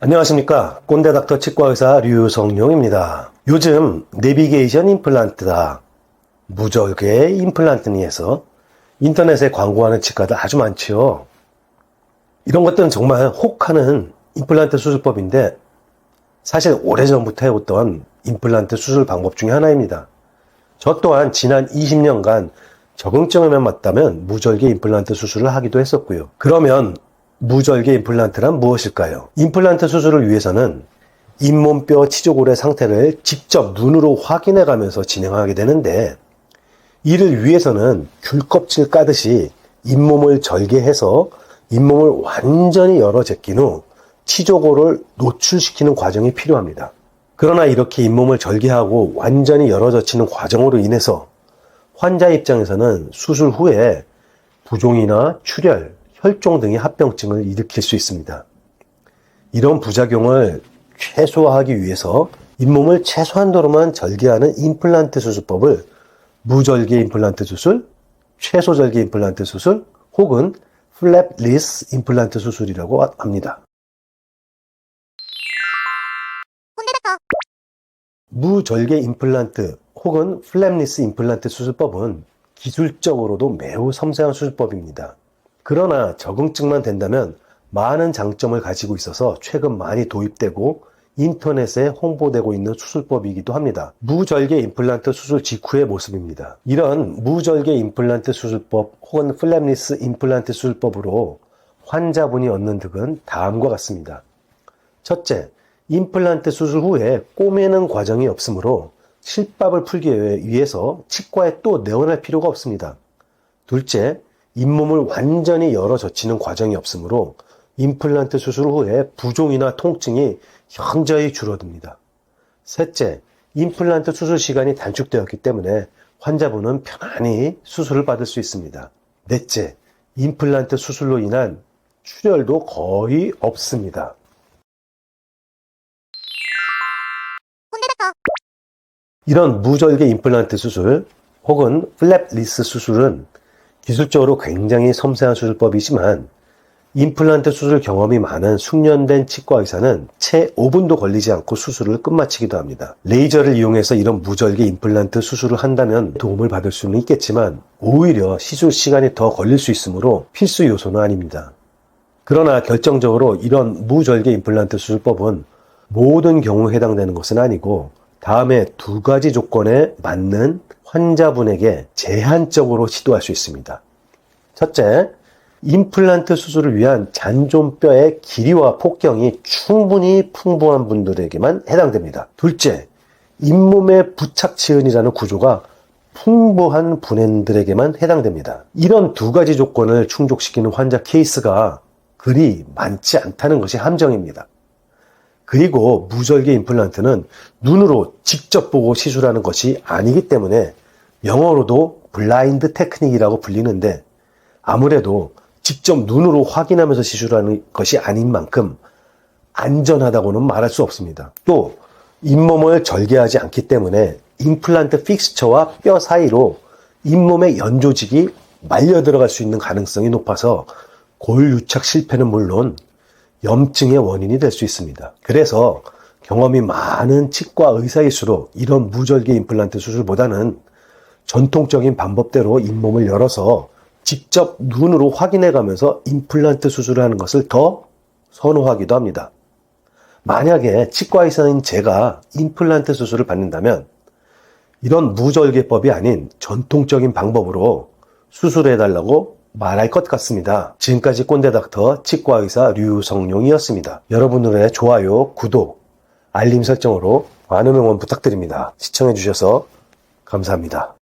안녕하십니까. 꼰대닥터 치과의사 류성룡입니다. 요즘 내비게이션 임플란트다, 무절개 임플란트니 해서 인터넷에 광고하는 치과들 아주 많지요. 이런 것들은 정말 혹하는 임플란트 수술법인데 사실 오래전부터 해왔던 임플란트 수술 방법 중에 하나입니다. 저 또한 지난 20년간 적응증에만 맞다면 무절개 임플란트 수술을 하기도 했었고요. 그러면 무절개 임플란트란 무엇일까요? 임플란트 수술을 위해서는 잇몸뼈 치조골의 상태를 직접 눈으로 확인해 가면서 진행하게 되는데, 이를 위해서는 귤껍질 까듯이 잇몸을 절개해서 잇몸을 완전히 열어 제낀 후 치조골을 노출시키는 과정이 필요합니다. 그러나 이렇게 잇몸을 절개하고 완전히 열어 젖히는 과정으로 인해서 환자 입장에서는 수술 후에 부종이나 출혈, 혈종 등의 합병증을 일으킬 수 있습니다. 이런 부작용을 최소화하기 위해서 잇몸을 최소한도로만 절개하는 임플란트 수술법을 무절개 임플란트 수술, 최소절개 임플란트 수술 혹은 플랩리스 임플란트 수술이라고 합니다. 무절개 임플란트 혹은 플랩리스 임플란트 수술법은 기술적으로도 매우 섬세한 수술법입니다. 그러나 적응증만 된다면 많은 장점을 가지고 있어서 최근 많이 도입되고 인터넷에 홍보되고 있는 수술법이기도 합니다. 무절개 임플란트 수술 직후의 모습입니다. 이런 무절개 임플란트 수술법 혹은 플랩리스 임플란트 수술법으로 환자분이 얻는 득은 다음과 같습니다. 첫째, 임플란트 수술 후에 꼬매는 과정이 없으므로 실밥을 풀기 위해서 치과에 또 내원할 필요가 없습니다. 둘째, 잇몸을 완전히 열어 젖히는 과정이 없으므로 임플란트 수술 후에 부종이나 통증이 현저히 줄어듭니다. 셋째, 임플란트 수술 시간이 단축되었기 때문에 환자분은 편안히 수술을 받을 수 있습니다. 넷째, 임플란트 수술로 인한 출혈도 거의 없습니다. 이런 무절개 임플란트 수술 혹은 플랩리스 수술은 기술적으로 굉장히 섬세한 수술법이지만 임플란트 수술 경험이 많은 숙련된 치과 의사는 채 5분도 걸리지 않고 수술을 끝마치기도 합니다. 레이저를 이용해서 이런 무절개 임플란트 수술을 한다면 도움을 받을 수는 있겠지만 오히려 시술 시간이 더 걸릴 수 있으므로 필수 요소는 아닙니다. 그러나 결정적으로 이런 무절개 임플란트 수술법은 모든 경우에 해당되는 것은 아니고 다음에 두 가지 조건에 맞는 환자분에게 제한적으로 시도할 수 있습니다. 첫째, 임플란트 수술을 위한 잔존뼈의 길이와 폭경이 충분히 풍부한 분들에게만 해당됩니다. 둘째, 잇몸의 부착치은이라는 구조가 풍부한 분들에게만 해당됩니다. 이런 두 가지 조건을 충족시키는 환자 케이스가 그리 많지 않다는 것이 함정입니다. 그리고 무절개 임플란트는 눈으로 직접 보고 시술하는 것이 아니기 때문에 영어로도 블라인드 테크닉이라고 불리는데, 아무래도 직접 눈으로 확인하면서 시술하는 것이 아닌 만큼 안전하다고는 말할 수 없습니다. 또 잇몸을 절개하지 않기 때문에 임플란트 픽스처와 뼈 사이로 잇몸의 연조직이 말려 들어갈 수 있는 가능성이 높아서 골 유착 실패는 물론 염증의 원인이 될 수 있습니다. 그래서 경험이 많은 치과 의사일수록 이런 무절개 임플란트 수술보다는 전통적인 방법대로 잇몸을 열어서 직접 눈으로 확인해 가면서 임플란트 수술을 하는 것을 더 선호하기도 합니다. 만약에 치과 의사인 제가 임플란트 수술을 받는다면 이런 무절개법이 아닌 전통적인 방법으로 수술해 달라고 말할 것 같습니다. 지금까지 꼰대닥터 치과의사 류성룡이었습니다. 여러분들의 좋아요, 구독, 알림 설정으로 많은 응원 부탁드립니다. 시청해 주셔서 감사합니다.